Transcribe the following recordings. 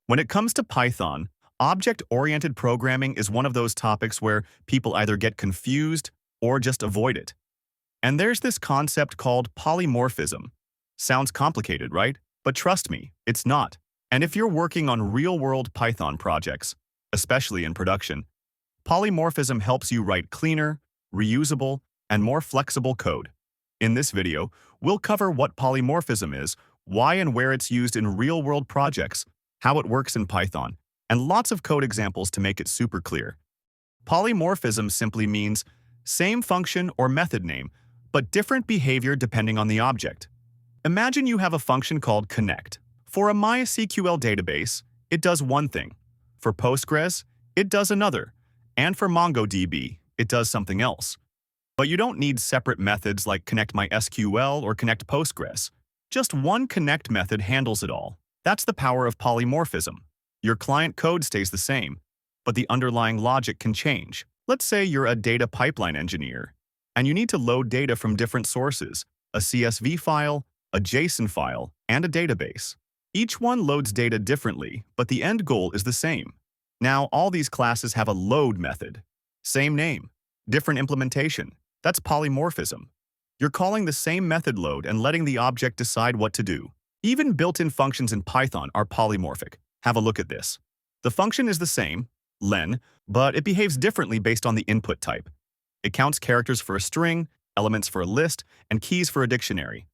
When it comes to Python, object-oriented programming is one of those topics where people either get confused or just avoid it. And there's this concept called polymorphism. Sounds complicated, right? But trust me, it's not. And if you're working on real-world Python projects, especially in production, polymorphism helps you write cleaner, reusable, and more flexible code. In this video, we'll cover what polymorphism is, why and where it's used in real-world projects, how it works in Python, and lots of code examples to make it super clear. Polymorphism simply means same function or method name, but different behavior depending on the object. Imagine you have a function called connect. For a MySQL database, it does one thing. For Postgres, it does another. And for MongoDB, it does something else. But you don't need separate methods like connect_MySQL or connect_Postgres. Just one connect method handles it all. That's the power of polymorphism. Your client code stays the same, but the underlying logic can change. Let's say you're a data pipeline engineer, and you need to load data from different sources, a CSV file, a JSON file, and a database. Each one loads data differently, but the end goal is the same. Now, all these classes have a load method. Same name, different implementation. That's polymorphism. You're calling the same method load and letting the object decide what to do. Even built-in functions in Python are polymorphic. Have a look at this. The function is the same, len, but it behaves differently based on the input type. It counts characters for a string, elements for a list, and keys for a dictionary.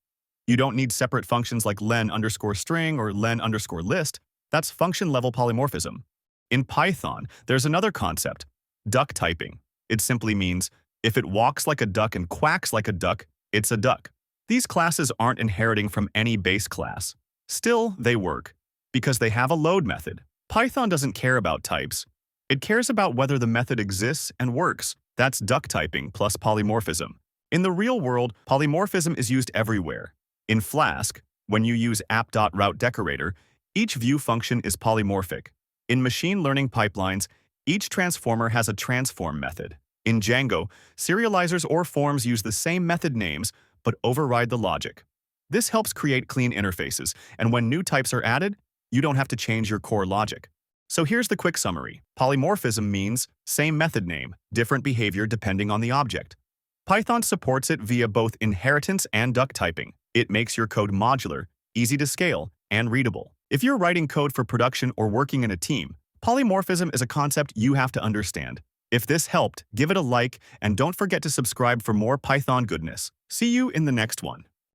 You don't need separate functions like len_string or len_list. That's function-level polymorphism. In Python, there's another concept, duck typing. It simply means if it walks like a duck and quacks like a duck, it's a duck. These classes aren't inheriting from any base class. Still, they work, because they have a load method. Python doesn't care about types. It cares about whether the method exists and works. That's duck typing plus polymorphism. In the real world, polymorphism is used everywhere. In Flask, when you use app.routeDecorator, each view function is polymorphic. In machine learning pipelines, each transformer has a transform method. In Django, serializers or forms use the same method names but override the logic. This helps create clean interfaces, and when new types are added, you don't have to change your core logic. So here's the quick summary. Polymorphism means same method name, different behavior depending on the object. Python supports it via both inheritance and duck typing. It makes your code modular, easy to scale, and readable. If you're writing code for production or working in a team, polymorphism is a concept you have to understand. If this helped, give it a like and don't forget to subscribe for more Python goodness. See you in the next one.